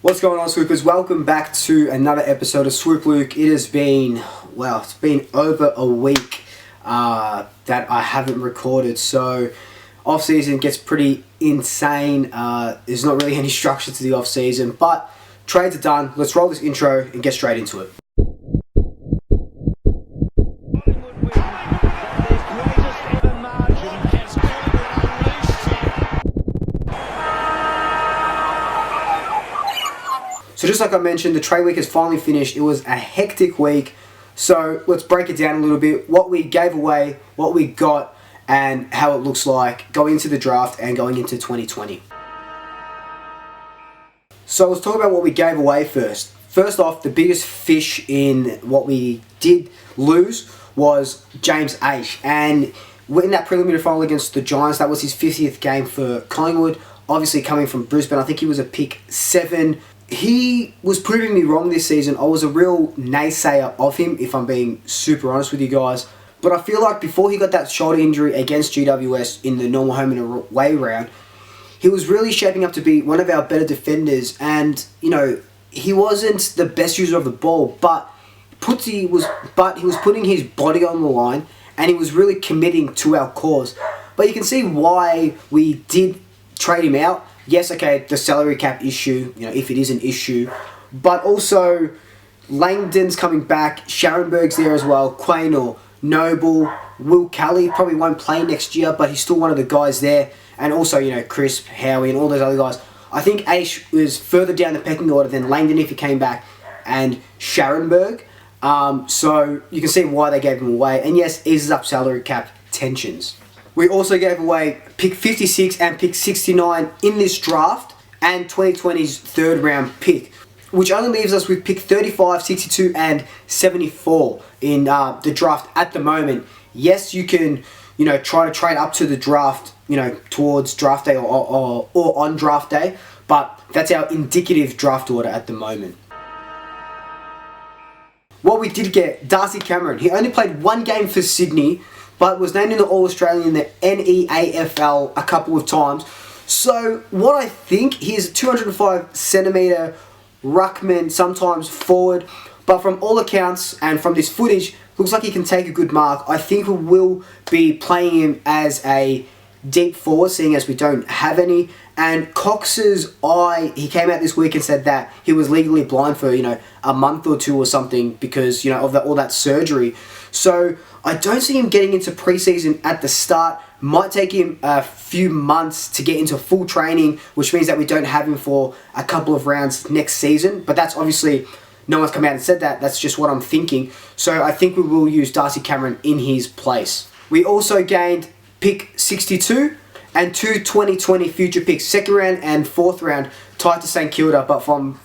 What's going on, Swoopers? Welcome back to another episode of Swoop Luke. It has been, it's been over a week that I haven't recorded, so off-season gets pretty insane. There's not really any structure to the off-season, but trades are done. Let's roll this intro and get straight into it. So just like I mentioned, the trade week has finally finished. It was a hectic week. So let's break it down a little bit. What we gave away, what we got, and how it looks like going into the draft and going into 2020. So let's talk about what we gave away first. First off, the biggest fish in what we did lose was James H. And in that preliminary final against the Giants, that was his 50th game for Collingwood. Obviously coming from Brisbane, I think he was a pick 7. He was proving me wrong this season. I was a real naysayer of him, if I'm being super honest with you guys. But I feel like before he got that shoulder injury against GWS in the normal home and away round, he was really shaping up to be one of our better defenders. And, you know, he wasn't the best user of the ball, but he was putting his body on the line and he was really committing to our cause. But you can see why we did trade him out. Yes, okay, the salary cap issue, you know, if it is an issue. But also, Langdon's coming back, Scharenberg's there as well, Quaynor, Noble, Will Kelly probably won't play next year, but he's still one of the guys there. And also, you know, Crisp, Howie, and all those other guys. I think Aish was further down the pecking order than Langdon if he came back, and Scharenberg. So you can see why they gave him away. And yes, eases up salary cap tensions. We also gave away pick 56 and pick 69 in this draft and 2020's third round pick, which only leaves us with pick 35, 62 and 74 in the draft at the moment. Yes, you can, you know, try to trade up to the draft, you know, towards draft day or on draft day, but that's our indicative draft order at the moment. What we did get, Darcy Cameron. He only played one game for Sydney, but was named in the All-Australian in the NEAFL a couple of times. So what I think, he's a 205 centimetre ruckman, sometimes forward, but from all accounts and from this footage, looks like he can take a good mark. I think we will be playing him as a deep forward, seeing as we don't have any. And Cox's eye, he came out this week and said that he was legally blind for, you know, a month or two or something because, you know, of all that surgery. So I don't see him getting into preseason at the start. Might take him a few months to get into full training, which means that we don't have him for a couple of rounds next season. But that's obviously, no one's come out and said that. That's just what I'm thinking. So I think we will use Darcy Cameron in his place. We also gained pick 62 and two 2020 future picks, second round and fourth round, tied to St Kilda, but from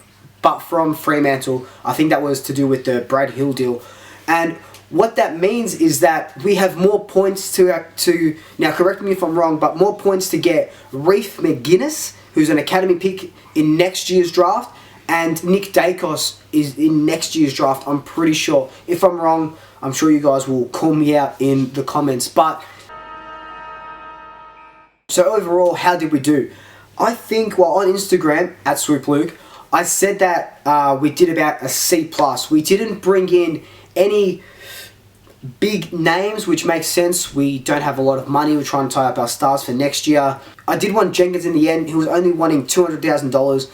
Fremantle. I think that was to do with the Brad Hill deal. And what that means is that we have more points to now correct me if I'm wrong, but more points to get Reef McGuinness, who's an academy pick in next year's draft, and Nick Dacos is in next year's draft, I'm pretty sure. If I'm wrong, I'm sure you guys will call me out in the comments. But so overall, how did we do? I think, well, on Instagram, at Swoop Luke, I said that we did about a C+. We didn't bring in any big names, which makes sense. We don't have a lot of money. We're trying to tie up our stars for next year. I did want Jenkins in the end. He was only wanting $200,000.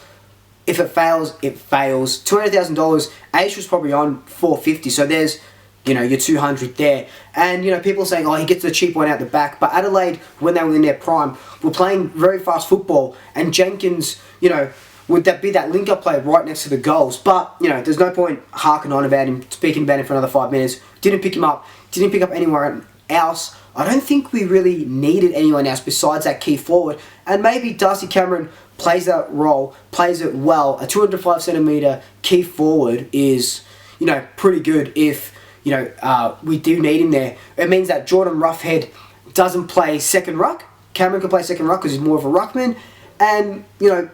If it fails, it fails. $200,000. Aish was probably on $450. So there's, you know, your 200 there. And, you know, people are saying, oh, he gets the cheap one out the back. But Adelaide, when they were in their prime, were playing very fast football. And Jenkins, you know, would that be that link-up play right next to the goals? But, you know, there's no point harking on about him, speaking about him for another 5 minutes. Didn't pick him up. Didn't pick up anyone else. I don't think we really needed anyone else besides that key forward. And maybe Darcy Cameron plays that role, plays it well. A 205 centimetre key forward is, you know, pretty good if, you know, we do need him there. It means that Jordan Roughhead doesn't play second ruck. Cameron can play second ruck because he's more of a ruckman. And, you know,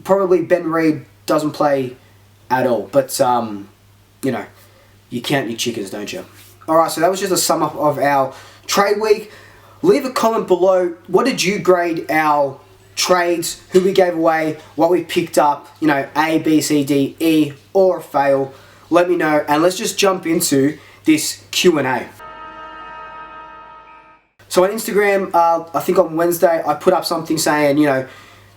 probably Ben Reid doesn't play at all. But, you know, you count your chickens, don't you? Alright, so that was just a sum up of our trade week. Leave a comment below. What did you grade our trades, who we gave away, what we picked up, you know, A, B, C, D, E, or a fail. Let me know, and let's just jump into this Q&A. So on Instagram, I think on Wednesday, I put up something saying, you know,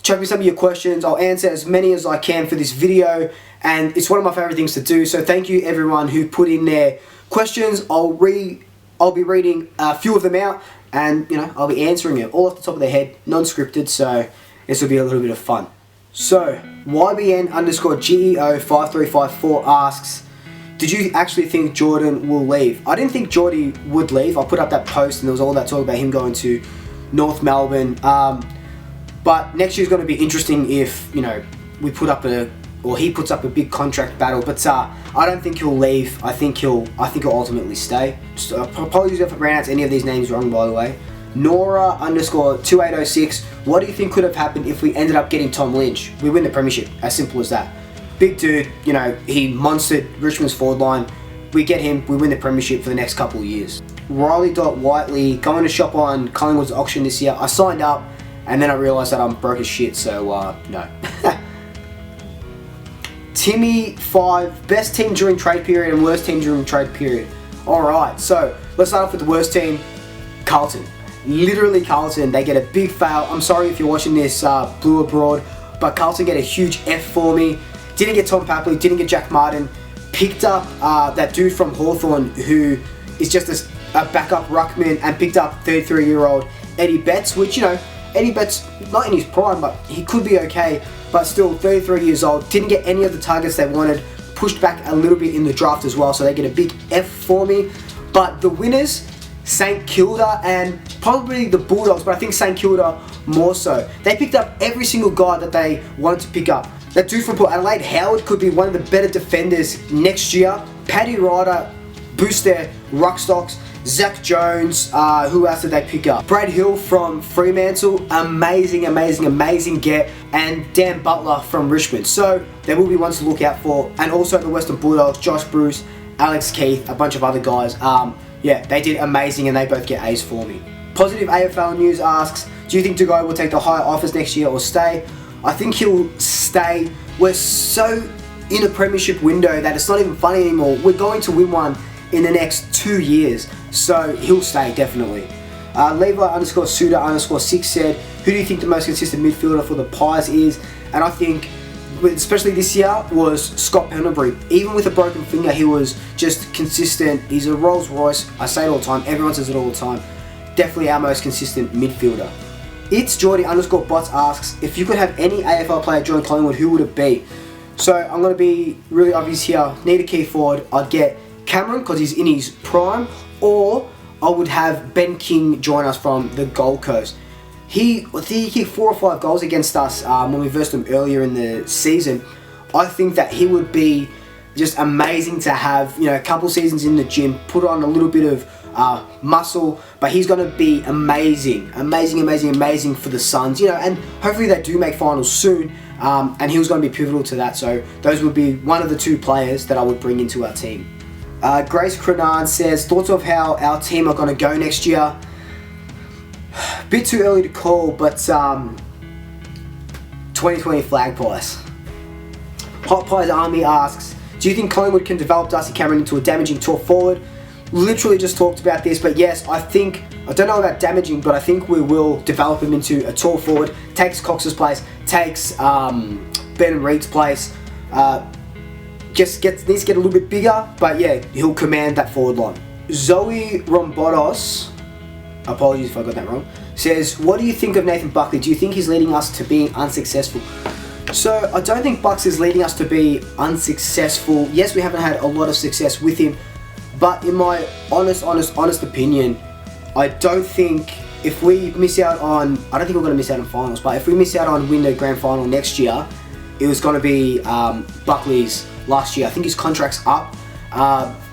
chuck me some of your questions. I'll answer as many as I can for this video, and it's one of my favorite things to do. So thank you everyone who put in their questions. I'll be reading a few of them out, and you know, I'll be answering it all off the top of their head, non-scripted. So this will be a little bit of fun. So YBN_GEO5354 asks, did you actually think Jordan will leave? I didn't think Jordy would leave. I put up that post and there was all that talk about him going to North Melbourne. But next year's going to be interesting if, you know, he puts up a big contract battle. But I don't think he'll leave. I think he'll ultimately stay. Just, apologies if I pronounced any of these names wrong, by the way. Nora_2806. What do you think could have happened if we ended up getting Tom Lynch? We win the premiership. As simple as that. Big dude, you know, he monstered Richmond's forward line. We get him, we win the premiership for the next couple of years. Riley.Whiteley, going to shop on Collingwood's auction this year. I signed up, and then I realised that I'm broke as shit, so no. Timmy5, best team during trade period and worst team during trade period. Alright, so let's start off with the worst team, Carlton. Literally Carlton, they get a big fail. I'm sorry if you're watching this Blue Abroad, but Carlton get a huge F for me. Didn't get Tom Papley, didn't get Jack Martin. Picked up that dude from Hawthorn who is just a backup ruckman, and picked up 33-year-old Eddie Betts, which, you know, Eddie Betts, not in his prime, but he could be okay, but still 33 years old. Didn't get any of the targets they wanted. Pushed back a little bit in the draft as well, so they get a big F for me. But the winners, St Kilda and probably the Bulldogs, but I think St Kilda more so. They picked up every single guy that they wanted to pick up. That dude from Port Adelaide, Howard, could be one of the better defenders next year. Paddy Ryder, boost their ruck stocks. Zach Jones, who else did they pick up? Brad Hill from Fremantle, amazing get. And Dan Butler from Richmond. So there will be ones to look out for. And also the Western Bulldogs, Josh Bruce, Alex Keith, a bunch of other guys. Yeah, they did amazing and they both get A's for me. Positive AFL News asks, do you think Dugai will take the higher offers next year or stay? I think he'll stay. We're so in a premiership window that it's not even funny anymore. We're going to win one in the next 2 years. So he'll stay, definitely. Levi_Suda_6 said, who do you think the most consistent midfielder for the Pies is? And I think, especially this year, was Scott Pendlebury. Even with a broken finger, he was just consistent. He's a Rolls Royce. I say it all the time. Everyone says it all the time. Definitely our most consistent midfielder. It's Geordie_Bots asks, if you could have any AFL player join Collingwood, who would it be? So I'm going to be really obvious here. Need a key forward. I'd get Cameron because he's in his prime, or I would have Ben King join us from the Gold Coast. He kicked 4 or 5 goals against us when we versed him earlier in the season. I think that he would be just amazing to have, you know, a couple seasons in the gym, put on a little bit of muscle, but he's going to be amazing for the Suns, you know, and hopefully they do make finals soon, and he was going to be pivotal to that. So those would be one of the 2 players that I would bring into our team. Grace Cronan says, thoughts of how our team are going to go next year? Bit too early to call, but 2020 flag pies. Hot Pies Army asks, do you think Collingwood can develop Darcy Cameron into a damaging tall forward? Literally just talked about this, but yes, I don't know about damaging, but I think we will develop him into a tall forward. Takes Cox's place, takes Ben Reed's place. Just needs to get a little bit bigger, but yeah, he'll command that forward line. Zoe Rombodos, apologies if I got that wrong, says, what do you think of Nathan Buckley? Do you think he's leading us to being unsuccessful? So I don't think Bucks is leading us to be unsuccessful. Yes, we haven't had a lot of success with him, but in my honest opinion, I don't think if we miss out on, I don't think we're going to miss out on finals, but if we miss out on win the grand final next year, it was going to be Buckley's last year. I think his contract's up.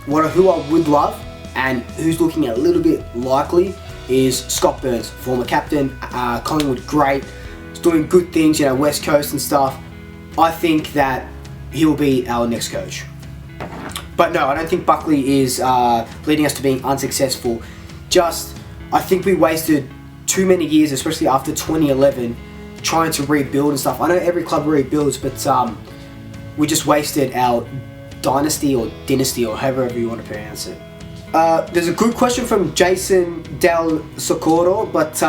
Who I would love and who's looking a little bit likely is Scott Burns, former captain, Collingwood great, he's doing good things, you know, West Coast and stuff. I think that he will be our next coach. But no, I don't think Buckley is leading us to being unsuccessful. I think we wasted too many years, especially after 2011, trying to rebuild and stuff. I know every club rebuilds, but we just wasted our dynasty or however you want to pronounce it. There's a good question from Jason Del Socorro, but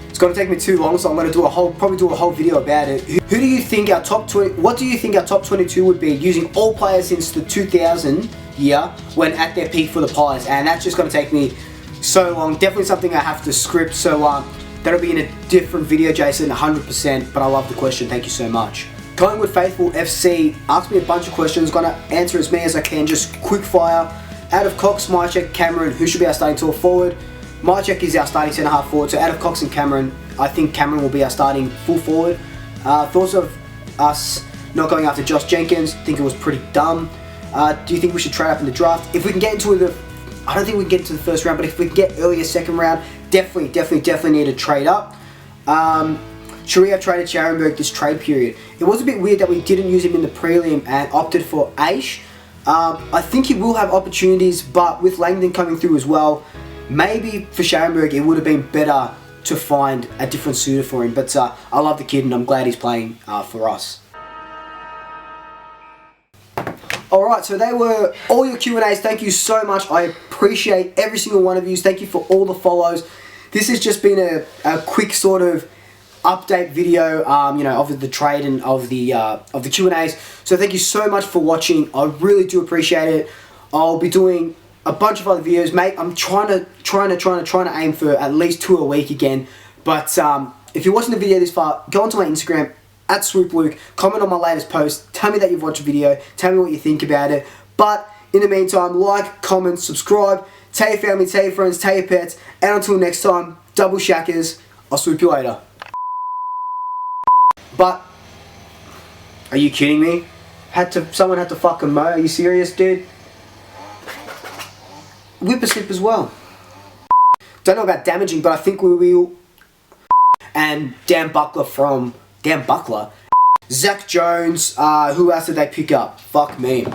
it's going to take me too long, so I'm going to probably do a whole video about it. Who do you think our top 20? What do you think our top 22 would be using all players since the 2000 year when at their peak for the Pies? And that's just going to take me so long. Definitely something I have to script. So that'll be in a different video, Jason, 100%. But I love the question. Thank you so much. Collingwood Faithful FC asked me a bunch of questions. Going to answer as many as I can. Just quick fire. Out of Cox, Mychek, Cameron, who should be our starting tall forward? Mychek is our starting centre half forward. So out of Cox and Cameron, I think Cameron will be our starting full forward. Thoughts of us not going after Josh Jenkins? I think it was pretty dumb. Do you think we should trade up in the draft? If we can get into I don't think we can get into the first round, but if we can get earlier second round, definitely need to trade up. Should we have traded Scharenberg this trade period? It was a bit weird that we didn't use him in the prelim and opted for Aish. I think he will have opportunities, but with Langdon coming through as well, maybe for Scharenberg it would have been better to find a different suitor for him. But I love the kid and I'm glad he's playing for us. Alright, so they were all your Q&As. Thank you so much. I appreciate every single one of you. Thank you for all the follows. This has just been a quick sort of update video, you know, of the trade and of the Q&As. So thank you so much for watching. I really do appreciate it. I'll be doing a bunch of other videos, mate. I'm trying to aim for at least 2 a week again. But if you're watching the video this far, go onto my Instagram @SwoopLuke, comment on my latest post, tell me that you've watched the video, tell me what you think about it. But in the meantime, like, comment, subscribe, tell your family, tell your friends, tell your pets, and until next time, double shackers, I'll swoop you later. But, are you kidding me? Someone had to fucking mow, are you serious, dude? Whippersnip as well. Don't know about damaging, but I think we will. And Dan Buckler from Zach Jones, who else did they pick up? Fuck me.